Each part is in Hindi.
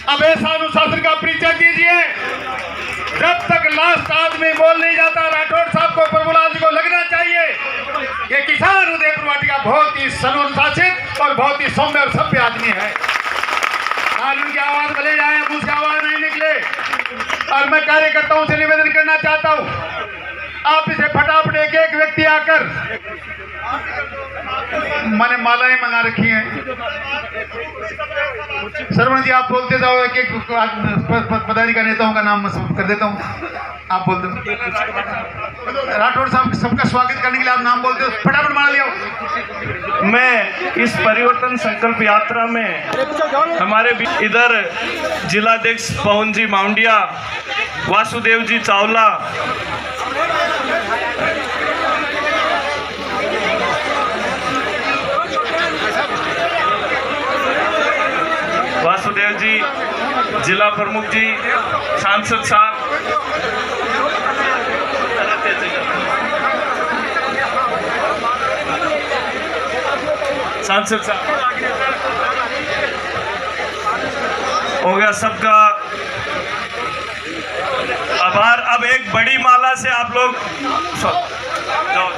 अब ऐसा अनुशासन का परिचय दीजिए। जब तक लास्ट आदमी बोल नहीं जाता, राठौड़ साहब को, प्रभुलाल जी को लगना चाहिए ये किसान उदयपुर वाटिका बहुत ही अनुशासित और बहुत ही सौम्य और सभ्य आदमी है। कानून की आवाज भले जाए, मुंह से आवाज नहीं निकले। और मैं कार्यकर्ताओं से निवेदन करना चाहता हूं, आप इसे फटाफट एक एक व्यक्ति आकर, मैंने मालाएं मंगा रखी हैं। सरवण जी आप बोलते जाओ, एक एक पदाधिकारी नेताओं का नाम कर देता हूं, आप बोल दो। राठौड़ साहब सबका स्वागत करने के लिए आप नाम बोलते हो, फटाफट माला लिया। मैं इस परिवर्तन संकल्प यात्रा में हमारे इधर जिलाध्यक्ष पवन जी माउंडिया, वासुदेव जी चावला, वासुदेव जी, जिला प्रमुख जी, सांसद साहब, सांसद साहब हो गया सबका आभार। अब एक बड़ी माला से आप लोग जाओ।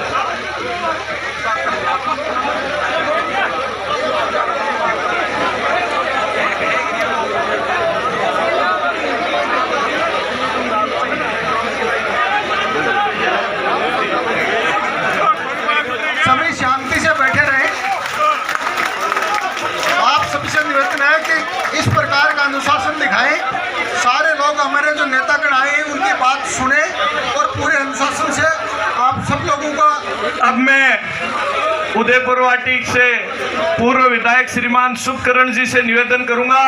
सभी शांति से बैठे रहे। आप सबसे निवेदन है कि इस प्रकार का अनुशासन दिखाएं। सारे लोग, हमारे जो नेतागण आए हैं, उनकी बात सुने और पूरे अनुशासन से आप सब लोगों का। अब मैं उदयपुर वाटिक से पूर्व विधायक श्रीमान सुखकरण जी से निवेदन करूंगा,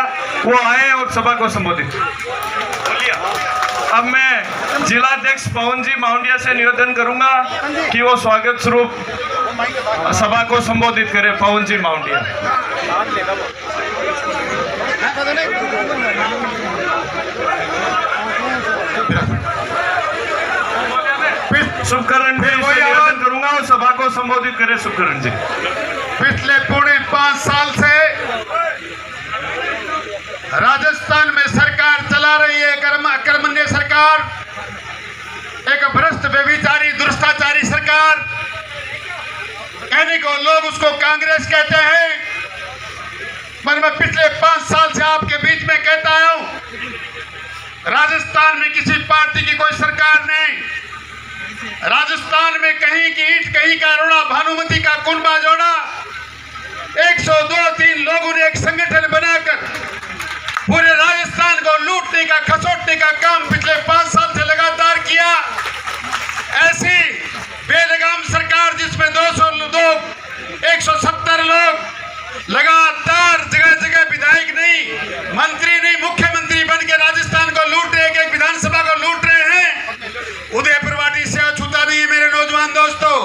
वो आए और सभा को संबोधित। अब मैं जिलाध्यक्ष पवन जी माउंडिया से निवेदन करूंगा कि वो स्वागत स्वरूप सभा को संबोधित करें। पवन जी माउंडिया। सुखकरण जी से निवेदन करूंगा और सभा को संबोधित करें। सुखकरण जी। पिछले पौने 5 साल से राजस्थान में सरकार चला रही है कर्मण्य सरकार, एक भ्रष्ट व्यभिचारी दुष्टाचारी सरकार। कहने को लोग उसको कांग्रेस कहते हैं, पर मैं पिछले 5 साल से आपके बीच में कहता हूं, राजस्थान में किसी पार्टी की कोई सरकार नहीं। राजस्थान में कहीं की ईंट, कहीं का रोड़ा, भानुमती का कुनबा जोड़ा, 102-3 लोगों ने एक संगठन बनाकर पूरे राजस्थान को लूटने का, खसोटने का काम पिछले 5 साल से लगातार किया। ऐसी बेलगाम सरकार जिसमें 170 लोग लगातार जगह जगह विधायक नहीं, मंत्री नहीं, मुख्यमंत्री बन के राजस्थान को लूट रहे, एक विधानसभा को लूट रहे हैं। उदयपुर वाटी से अछूता नहीं है मेरे नौजवान दोस्तों।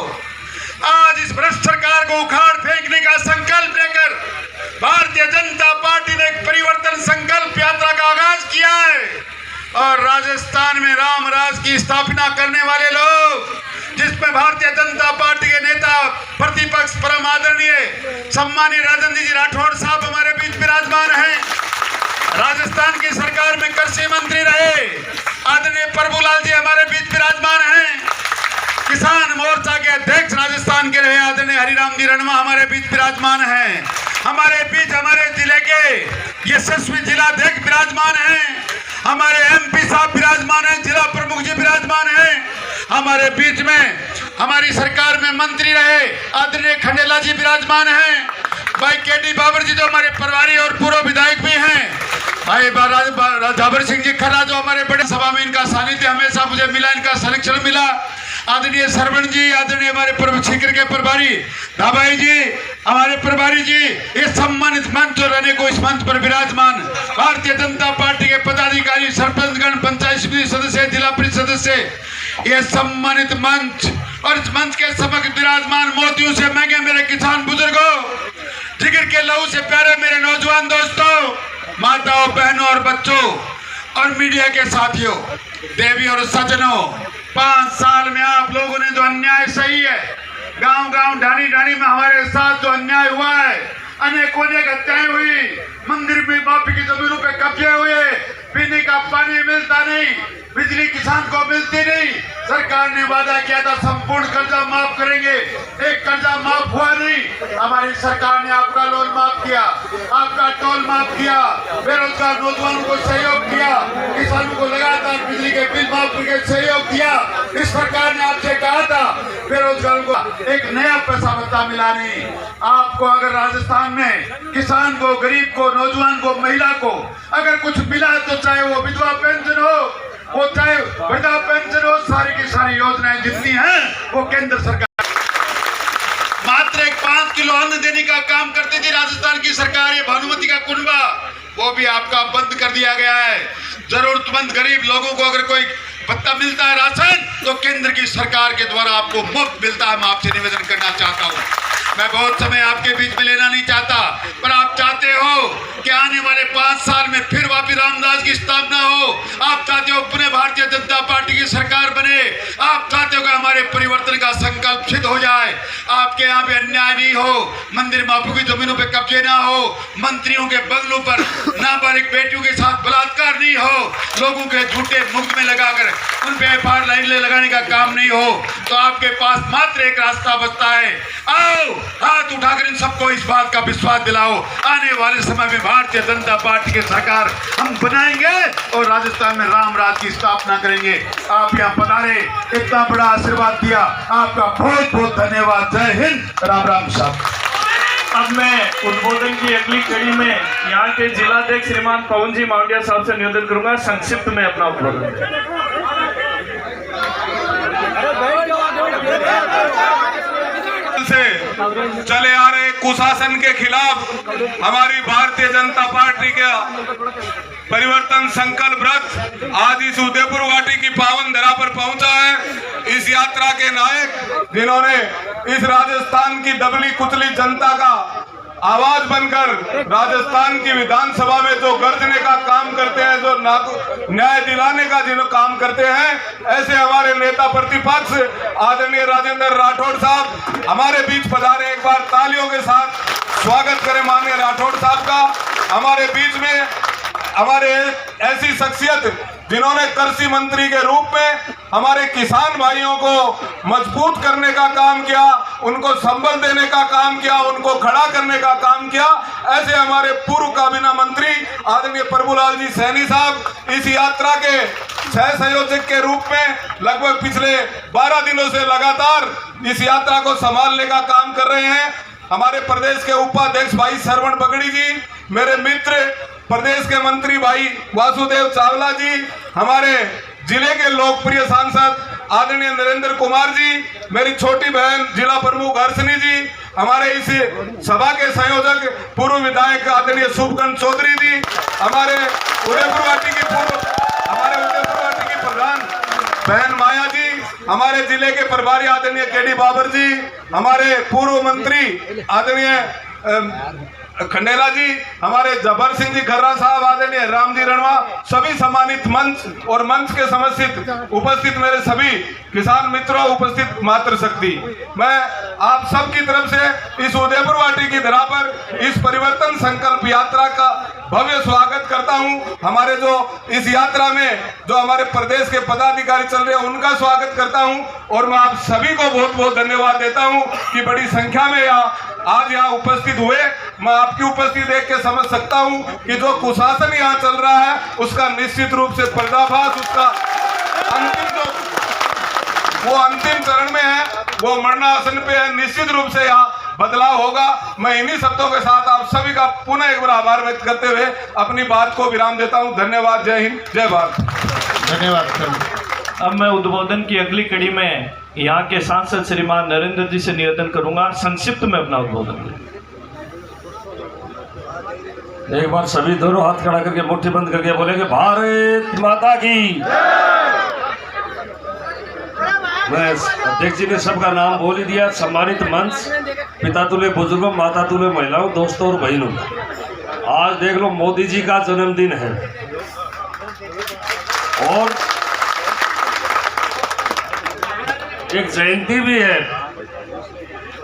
आज इस भ्रष्ट सरकार को उखाड़ फेंकने का संकल्प लेकर भारतीय जनता पार्टी ने एक परिवर्तन संकल्प यात्रा का आगाज किया है। और राजस्थान में राम राज की स्थापना करने वाले लोग, जिसमें भारतीय जनता पार्टी के नेता, प्रतिपक्ष परम आदरणीय सम्मानीय राजेंद्र जी राठौड़ साहब हमारे बीच विराजमान हैं। राजस्थान की सरकार में कृषि मंत्री रहे आदरणीय प्रभुलाल जी हमारे बीच विराजमान हैं। किसान मोर्चा के अध्यक्ष राजस्थान के रहे आदरणीय हरिराम जी रणवा हमारे बीच विराजमान हैं। हमारे बीच हमारे जिले के यशस्वी जिलाध्यक्ष विराजमान हैं। हमारे एमपी साहब विराजमान हैं, जिला प्रमुख जी विराजमान हैं। हमारे बीच में हमारी सरकार में मंत्री रहे आदरणीय खंडेला जी विराजमान हैं। भाई केडी बाबर जी जो हमारे प्रभारी और पूर्व विधायक भी हैं। भाई जाबर सिंह जी खरा जो हमारे बड़े सभा में इनका सानिध्य हमेशा मुझे मिला, इनका संरक्षण मिला। आदरणीय सरवण जी, आदरणीय हमारे सीकर के प्रभारी दाबाई जी, हमारे प्रभारी जी, इस सम्मानित मंच और रहने को इस मंच पर विराजमान भारतीय जनता पार्टी के पदाधिकारी, सरपंचगण, पंचायत समिति सदस्य, जिला परिषद सदस्य, ये सम्मानित मंच और इस मंच के समक्ष विराजमान मोतियों से महंगे मेरे किसान बुजुर्गों, जिगर के लहू से प्यारे मेरे नौजवान दोस्तों, माताओं, बहनों और बच्चों और मीडिया के साथियों, देवी और सज्जनों, 5 साल में आप लोगों ने जो अन्याय सही है, गांव-गांव, ढाणी-ढाणी में हमारे साथ जो अन्याय हुआ है, अनेकों हत्याएं हुई, मंदिर में बापी की जमीनों पे कब्जे मिलता नहीं, बिजली किसान को मिलती नहीं। सरकार ने वादा किया था संपूर्ण कर्जा माफ करेंगे, एक कर्जा माफ हुआ नहीं। हमारी सरकार ने आपका लोन माफ किया, आपका टोल माफ किया, बेरोजगार नौजवानों को सहयोग किया, किसानों को लगातार बिजली के बिल माफ करके सहयोग दिया। इस सरकार ने आपसे कहा था बेरोजगारों को एक नया पैसा भत्ता मिला नहीं। आपको अगर राजस्थान में किसान को, गरीब को, नौजवान को, महिला को अगर कुछ मिला तो चाहे वो विधवा पेंशन हो, वो चाहे वृद्धा पेंशन हो, सारी की सारी योजनाएं जितनी हैं वो केंद्र सरकार मात्र एक 5 किलो अन्न देने का काम करती थी राजस्थान की सरकार। ये भानुमति का कुंबा वो भी आपका बंद कर दिया गया है। जरूरतमंद गरीब लोगों को अगर कोई भत्ता मिलता है राशन तो केंद्र की सरकार के द्वारा आपको मुफ्त मिलता है। मैं आपसे निवेदन करना चाहता हूँ, मैं बहुत समय आपके बीच में लेना नहीं चाहता, पर आप चाहते हो कि आने वाले 5 साल में फिर वापी रामदास की स्थापना हो। आप चाहते हो पुनः भारतीय जनता पार्टी की सरकार बने। आप चाहते हो कि हमारे परिवर्तन का संकल्प सिद्ध हो जाए। आपके यहाँ पे अन्याय नहीं हो, मंदिर बापू की जमीनों पे कब्जे ना हो, मंत्रियों के बंगलों पर नाबालिग बेटियों के साथ बलात्कार नहीं हो, लोगों के झूठे मुफ्त में लगाकर उन पे FIR लाइन लगाने का काम नहीं हो। तो आपके पास मात्र एक रास्ता बचता है। आओ हाथ उठाकर इन सबको इस बात का विश्वास दिलाओ, आने वाले समय में भारतीय जनता पार्टी की सरकार हम बनाएंगे और राजस्थान में राम राज की स्थापना करेंगे। आप यहाँ पधारे, इतना बड़ा आशीर्वाद दिया, आपका बहुत बहुत धन्यवाद। जय हिंद, राम राम साहब। अब मैं उद्बोधन की अगली कड़ी में यहाँ के जिलाध्यक्ष श्रीमान पवन जी माउंडिया साहब से निवेदन करूंगा संक्षिप्त में अपना उद्बोधन दें। से चले आ रहे कुशासन के खिलाफ हमारी भारतीय जनता पार्टी का परिवर्तन संकल्प रथ आज इस उदयपुर घाटी की पावन धरा पर पहुंचा है। इस यात्रा के नायक जिन्होंने इस राजस्थान की दबली कुचली जनता का आवाज बनकर राजस्थान की विधानसभा में जो गर्जने का काम करते हैं, जो न्याय दिलाने का जिन्होंने काम करते हैं, ऐसे हमारे नेता प्रतिपक्ष आदरणीय राजेंद्र राठौड़ साहब हमारे बीच पधारे। एक बार तालियों के साथ स्वागत करें माननीय राठौड़ साहब का। हमारे बीच में हमारे ऐसी शख्सियत जिन्होंने कृषि मंत्री के रूप में हमारे किसान भाइयों को मजबूत करने का काम किया, उनको संबल देने का काम किया, उनको खड़ा करने का काम किया, ऐसे हमारे पूर्व काबीना मंत्री आदरणीय प्रभुलाल जी सैनी साहब इस यात्रा के सह संयोजक के रूप में लगभग पिछले 12 दिनों से लगातार इस यात्रा को संभालने का काम कर रहे हैं। हमारे प्रदेश के उपाध्यक्ष भाई श्रवण बगड़ी जी, मेरे मित्र प्रदेश के मंत्री भाई वासुदेव चावला जी, हमारे जिले के लोकप्रिय सांसद आदरणीय नरेंद्र कुमार जी, मेरी छोटी बहन जिला प्रमुख हर्षनी जी, हमारे इस सभा के संयोजक पूर्व विधायक आदरणीय शुभकंठ चौधरी जी, हमारे उदयपुर घाटी की प्रधान बहन माया जी, हमारे जिले के प्रभारी आदरणीय केडी बाबर जी, हमारे पूर्व मंत्री आदरणीय खंडेला जी, हमारे जबर सिंह जी खर्रा साहब, आदरणीय राम जी रणवा, सभी सम्मानित मंच और मंच के समस्थित उपस्थित मेरे सभी किसान मित्रों, उपस्थित मातृ शक्ति, मैं आप सब की तरफ से इस उदयपुर घाटी की धरा पर इस परिवर्तन संकल्प यात्रा का भव्य स्वागत करता हूं। हमारे जो इस यात्रा में जो हमारे प्रदेश के पदाधिकारी चल रहे हैं उनका स्वागत करता हूं और मैं आप सभी को बहुत बहुत धन्यवाद देता हूं कि बड़ी संख्या में आज यहाँ उपस्थित हुए। मैं आपकी उपस्थिति देख के समझ सकता हूं कि जो कुशासन यहाँ चल रहा है उसका निश्चित रूप से पर्दाफाश, उसका अंतिम चरण में है, वो मरणासन पे है। निश्चित रूप से यहाँ बदलाव होगा। मैं इन्हीं शब्दों के साथ आप सभी का पुनः एक बार आभार व्यक्त करते हुए अपनी बात को विराम देता हूँ। धन्यवाद। जय हिंद, जय भारत। धन्यवाद। अब मैं उद्बोधन की अगली कड़ी में यहाँ के सांसद श्रीमान नरेंद्र जी से निवेदन करूंगा संक्षिप्त में अपना उद्बोधन। एक बार सभी दोनों हाथ खड़ा करके मुट्ठी बंद करके बोलेंगे भारत माता की। मैं अध्यक्ष जी ने सबका नाम बोल ही दिया। सम्मानित मंच, पिता तुल्य बुजुर्गों, माता तुल्य महिलाओं, दोस्तों और बहनों, आज देख लो मोदी जी का जन्मदिन है और एक जयंती भी है,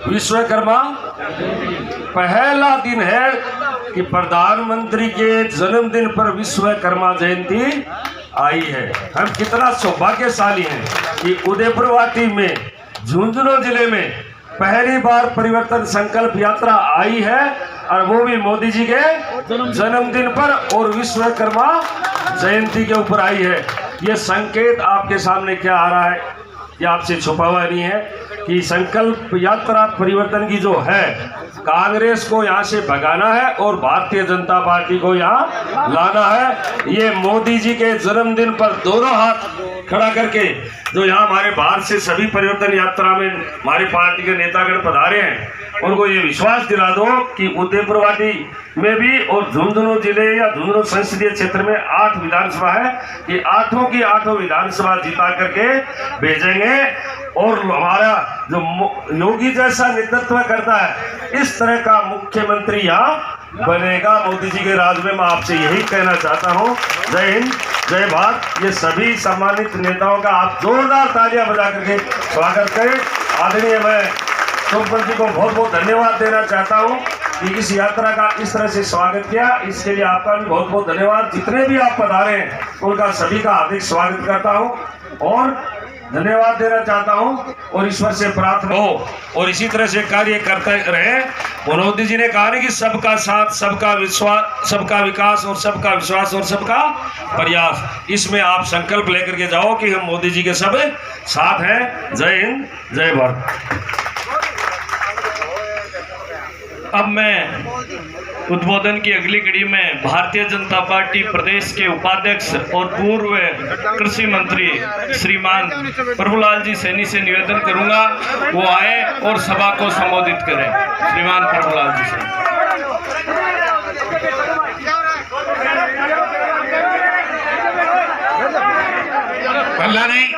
विश्वकर्मा। पहला दिन है कि प्रधानमंत्री के जन्मदिन पर विश्वकर्मा जयंती आई है। हम कितना सौभाग्यशाली हैं कि उदयपुरवाटी में झुंझुनू जिले में पहली बार परिवर्तन संकल्प यात्रा आई है, और वो भी मोदी जी के जन्मदिन पर और विश्वकर्मा जयंती के ऊपर आई है। ये संकेत आपके सामने क्या आ रहा है, ये आपसे छुपा हुआ नहीं है कि संकल्प यात्रा परिवर्तन की जो है, कांग्रेस को यहाँ से भगाना है और भारतीय जनता पार्टी को यहाँ लाना है। ये मोदी जी के जन्मदिन पर दोनों हाथ खड़ा करके जो यहाँ हमारे बाहर से सभी परिवर्तन यात्रा में हमारी पार्टी के नेतागण पधारे हैं, उनको ये विश्वास दिला दो कि उदयपुरवाटी में भी और झुंझुनू जिले या झुंझुनू संसदीय क्षेत्र में 8 विधानसभा है, कि 8 की 8 विधानसभा जिता करके भेजेंगे। और हमारा जो योगी जैसा नेतृत्व करता है, इस तरह का मुख्यमंत्री यहाँ बनेगा मोदी जी के राज में। मैं आपसे यही कहना चाहता हूँ। जय हिंद, जय भारत। ये सभी सम्मानित नेताओं का आप जोरदार तालियां बजा करके स्वागत करें। आदरणीय मैं सोमपंत जी को बहुत बहुत धन्यवाद देना चाहता हूँ कि इस यात्रा का इस तरह से स्वागत किया, इसके लिए आपका भी बहुत बहुत धन्यवाद। जितने भी आप पधारे हैं उनका सभी का हार्दिक स्वागत करता हूँ और धन्यवाद देना चाहता हूँ, और ईश्वर से प्रार्थना हो और इसी तरह से कार्य करते रहे। मोदी जी ने कहा कि सबका साथ, सबका विश्वास, सबका विकास और सबका विश्वास और सबका प्रयास, इसमें आप संकल्प लेकर के जाओ कि हम मोदी जी के सब साथ हैं। जय हिंद, जय भारत। अब मैं उद्बोधन की अगली कड़ी में भारतीय जनता पार्टी प्रदेश के उपाध्यक्ष और पूर्व कृषि मंत्री श्रीमान प्रभुलाल जी सैनी से निवेदन करूंगा, वो आए और सभा को संबोधित करें। श्रीमान प्रभुलाल जी सैनी। हल्ला नहीं,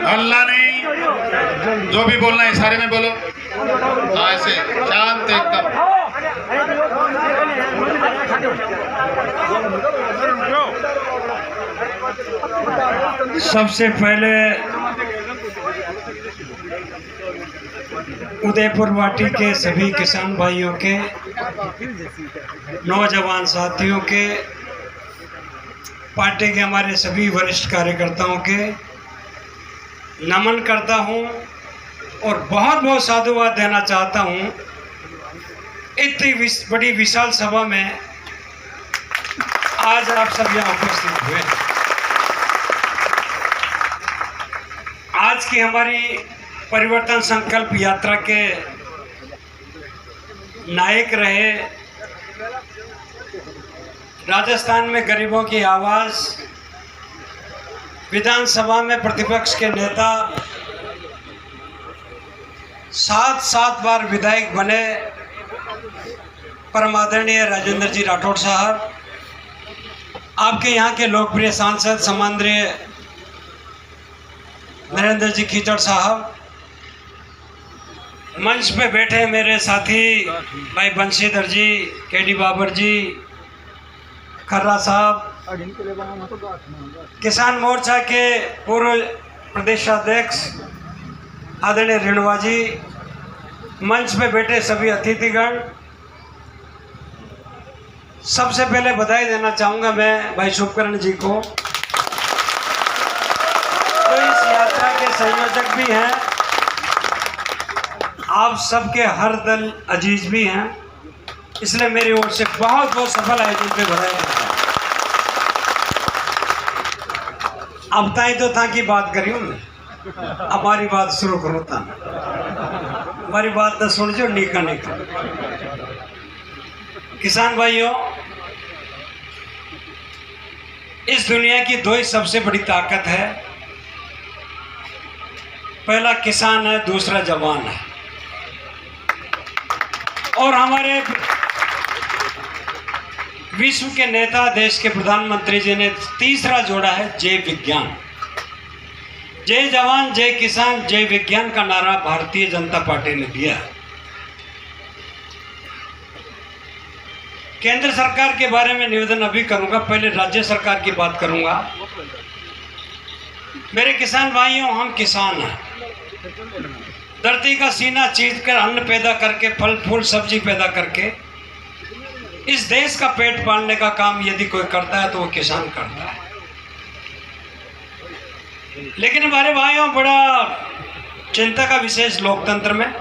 हल्ला नहीं, जो भी बोलना है इशारे में बोलो। हाँ, ऐसे शांत एकदम। सबसे पहले उदयपुरवाटी के सभी किसान भाइयों के, नौजवान साथियों के, पार्टी के हमारे सभी वरिष्ठ कार्यकर्ताओं के नमन करता हूं और बहुत बहुत साधुवाद देना चाहता हूं। इतनी बड़ी विशाल सभा में आज आप सब यहाँ उपस्थित हुए। आज की हमारी परिवर्तन संकल्प यात्रा के नायक रहे, राजस्थान में गरीबों की आवाज़, विधानसभा में प्रतिपक्ष के नेता, 7 बार विधायक बने परम आदरणीय राजेंद्र जी राठौड़ साहब, आपके यहाँ के लोकप्रिय सांसद सम्माननीय नरेंद्र जी खीचड़ साहब, मंच पे बैठे मेरे साथी भाई बंशीधर जी, केडी बाबर जी, खर्रा साहब, किसान मोर्चा के पूर्व प्रदेशाध्यक्ष आदरणीय रेणुवा जी, मंच पे बैठे सभी अतिथिगण, सबसे पहले बधाई देना चाहूँगा मैं भाई शुभकरण जी को, तो इस यात्रा के संयोजक भी हैं, आप सबके हर दल अजीज भी हैं, इसलिए मेरी ओर से बहुत बहुत सफल आयोजन पे बधाई देता हूँ। अब ताई तो था की बात करी हूँ, हमारी बात शुरू करो था, हमारी बात तो सुन जो नीका नीका। किसान भाइयों, इस दुनिया की 2 ही सबसे बड़ी ताकत है, पहला किसान है, दूसरा जवान है। और हमारे विश्व के नेता, देश के प्रधानमंत्री जी ने तीसरा जोड़ा है जय विज्ञान। जय जवान, जय किसान, जय विज्ञान का नारा भारतीय जनता पार्टी ने दिया है। केंद्र सरकार के बारे में निवेदन अभी करूंगा, पहले राज्य सरकार की बात करूंगा। मेरे किसान भाइयों, हम किसान हैं, धरती का सीना चीर कर अन्न पैदा करके, फल फूल सब्जी पैदा करके इस देश का पेट पालने का काम यदि कोई करता है तो वो किसान करता है। लेकिन हमारे भाइयों, बड़ा चिंता का विशेष लोकतंत्र में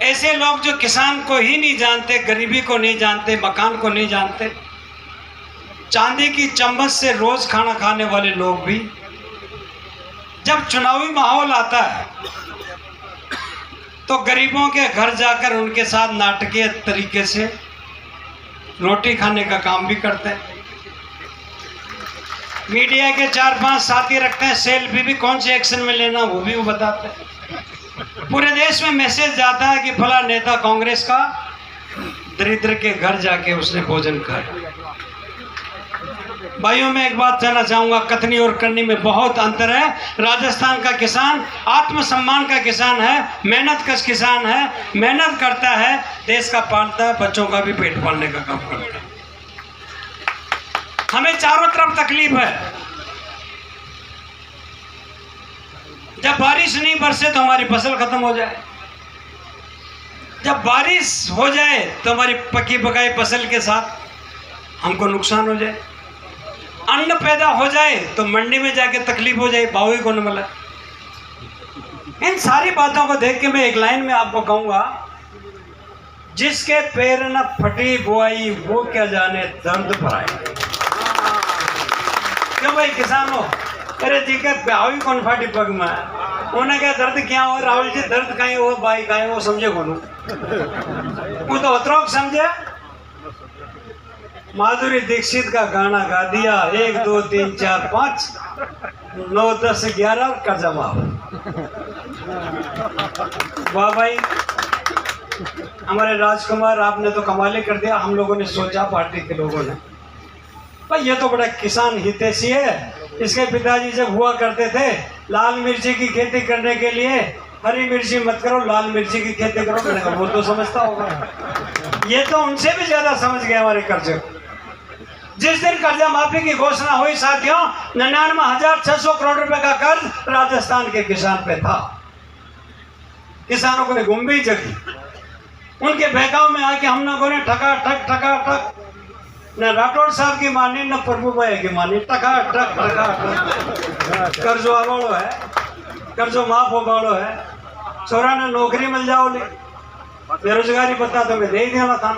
ऐसे लोग जो किसान को ही नहीं जानते, गरीबी को नहीं जानते, मकान को नहीं जानते, चांदी की चम्मच से रोज खाना खाने वाले लोग भी जब चुनावी माहौल आता है तो गरीबों के घर जाकर उनके साथ नाटकीय तरीके से रोटी खाने का काम भी करते हैं। मीडिया के 4-5 साथी रखते हैं, सेल्फी भी कौन से एक्शन में लेना वो भी वो बताते हैं। पूरे देश में मैसेज जाता है कि फला नेता कांग्रेस का दरिद्र के घर जाके उसने भोजन खाया। भाइयों, मैं एक बात कहना चाहूंगा, कथनी और करनी में बहुत अंतर है। राजस्थान का किसान आत्मसम्मान का किसान है, मेहनत कश किसान है, मेहनत करता है, देश का पालता है, बच्चों का भी पेट पालने का काम करता है। हमें चारों तरफ तकलीफ है। जब बारिश नहीं बरसे तो हमारी फसल खत्म हो जाए, जब बारिश हो जाए तो हमारी पकी पकाई फसल के साथ हमको नुकसान हो जाए, अन्न पैदा हो जाए तो मंडी में जाके तकलीफ हो जाए, भाव ही को न मिला। इन सारी बातों को देख के मैं एक लाइन में आपको कहूंगा, जिसके पैर न फटी बुआई वो क्या जाने दर्द पर आए। क्यों भाई किसानों, अरे जी के भाव ही कौन फाटी पग में, उन्हें क्या दर्द क्या हो, राहुल जी दर्द कहीं हो, भाई कहीं वो समझे कौन, वो तो अतरोक समझे। माधुरी दीक्षित का गाना गा दिया, 1 2 3 4 5 9 10 11 का जवाब। वाह भाई, हमारे राजकुमार, आपने तो कमाल ही कर दिया। हम लोगों ने सोचा, पार्टी के लोगों ने, भाई ये तो बड़ा किसान हितैषी है। इसके पिताजी जब हुआ करते थे, लाल मिर्ची की खेती करने के लिए, हरी मिर्ची मत करो, लाल मिर्ची की खेती करो। मैंने कहा वो तो समझता होगा, ये तो उनसे भी ज्यादा समझ गए हमारे कर्जे। जिस दिन कर्जा माफी की घोषणा हुई साथियों, 99,600 करोड़ रुपए का कर्ज राजस्थान के किसान पे था। किसानों को गुम्बी जगी, उनके बहकाव में आके हम लोगों ने ठका ठक न राठौड़ साहब की मानी, न प्रभु भाई की मानी, टका टक कर्जो आवाड़ो है, कर्जो माफ हो बाड़ो है, छोरा ने नौकरी मिल जाओ, बेरोजगारी बता तो मैं दे ही देना था।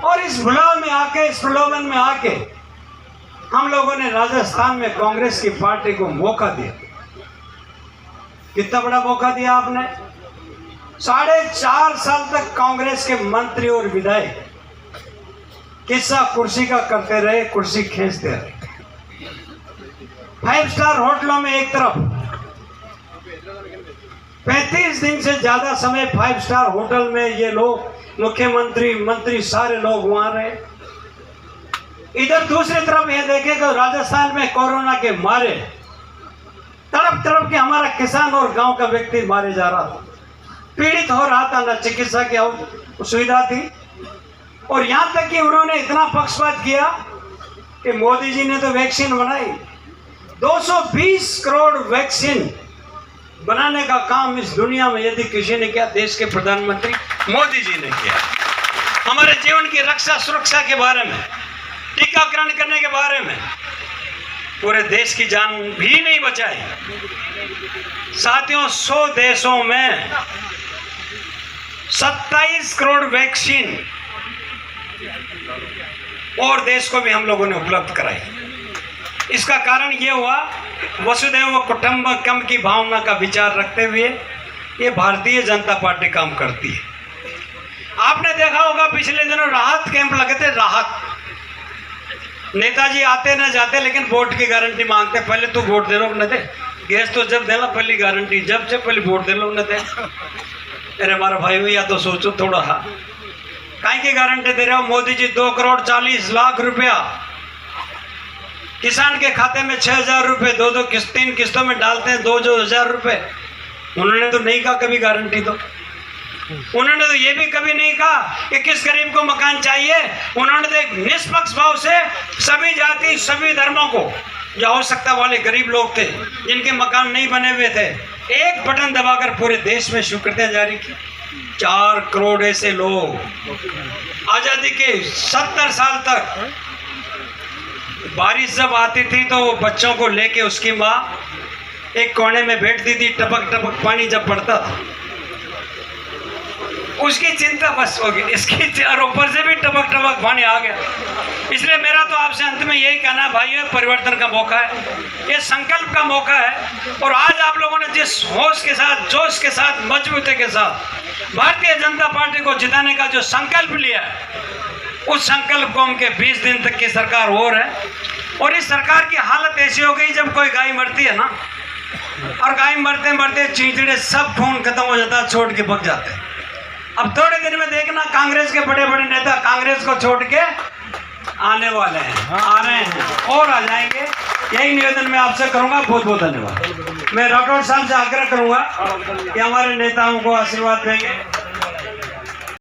और इस भुलाव में आके, इस प्रलोभन में आके हम लोगों ने राजस्थान में कांग्रेस की पार्टी को मौका दिया। कितना बड़ा मौका दिया आपने, 4.5 साल तक कांग्रेस के मंत्री और विधायक किस्सा कुर्सी का करते रहे, कुर्सी खींचते रहे। 5 स्टार होटलों में एक तरफ 35 दिन से ज्यादा समय 5 स्टार होटल में ये लोग, मुख्यमंत्री, मंत्री, सारे लोग वहां रहे। इधर दूसरी तरफ ये देखें तो राजस्थान में कोरोना के मारे तड़प तड़प के हमारा किसान और गांव का व्यक्ति मारे जा रहा था, पीड़ित हो रहा था, न चिकित्सा की सुविधा थी। और यहां तक कि उन्होंने इतना पक्षपात किया कि मोदी जी ने तो वैक्सीन बनाई, 220 करोड़ वैक्सीन बनाने का काम इस दुनिया में यदि किसी ने किया, देश के प्रधानमंत्री मोदी जी ने किया। हमारे जीवन की रक्षा सुरक्षा के बारे में, टीकाकरण करने के बारे में पूरे देश की जान भी नहीं बचाई। साथियों, 100 देशों में 27 करोड़ वैक्सीन और देश को भी हम लोगों ने उपलब्ध कराई। इसका कारण ये हुआ, वसुधैव कुटुंबकम की भावना का विचार रखते हुए ये भारतीय जनता पार्टी काम करती है। आपने देखा होगा पिछले दिनों राहत कैंप लगे थे। राहत, नेताजी आते न जाते लेकिन वोट की गारंटी मांगते, पहले तू वोट दे लो न दे, गैस तो जब देना पहली गारंटी, जब से पहले वोट दे लो न दे। अरे हमारा भाई, या तो सोचो थोड़ा, काहे की गारंटी दे रहे हो? मोदी जी 2 करोड़ 40 लाख रुपया किसान के खाते में 6,000 रुपए 2 3 किस्तों में डालते हैं, 2,000 रुपए। उन्होंने तो नहीं कहा कभी गारंटी दो। उन्होंने तो ये भी कभी नहीं कहा कि किस गरीब को मकान चाहिए। उन्होंने तो एक निष्पक्ष भाव से सभी जाति, सभी धर्मों को, जो आवश्यकता वाले गरीब लोग थे जिनके मकान नहीं बने हुए थे, एक बटन दबाकर पूरे देश में स्वीकृतियां जारी की। 4 करोड़ ऐसे लोग आजादी के 70 साल तक बारिश जब आती थी तो वो बच्चों को लेके उसकी माँ एक कोने में बैठती थी, टपक टपक पानी जब पड़ता था उसकी चिंता बस हो गई, इसकी और ऊपर से भी टपक टपक पानी आ गया। इसलिए मेरा तो आपसे अंत में यही कहना है भाई, ये परिवर्तन का मौका है, ये संकल्प का मौका है। और आज आप लोगों ने जिस होश के साथ, जोश के साथ, मजबूती के साथ भारतीय जनता पार्टी को जिताने का जो संकल्प लिया है, उस संकल्प को हम के 20 दिन तक की सरकार और है। और इस सरकार की हालत ऐसी हो गई, जब कोई गाय मरती है ना, और गाय मरते मरते चींचड़े सब खून खत्म हो जाता है, छोड़ के भग जाते हैं। अब थोड़े दिन में देखना कांग्रेस के बड़े बड़े नेता कांग्रेस को छोड़ के आने वाले हैं, आ रहे हैं और आ जाएंगे। यही निवेदन मैं आपसे करूंगा। बहुत बहुत धन्यवाद। मैं राठौड़ साहब से आग्रह करूंगा कि हमारे नेताओं को आशीर्वाद देंगे।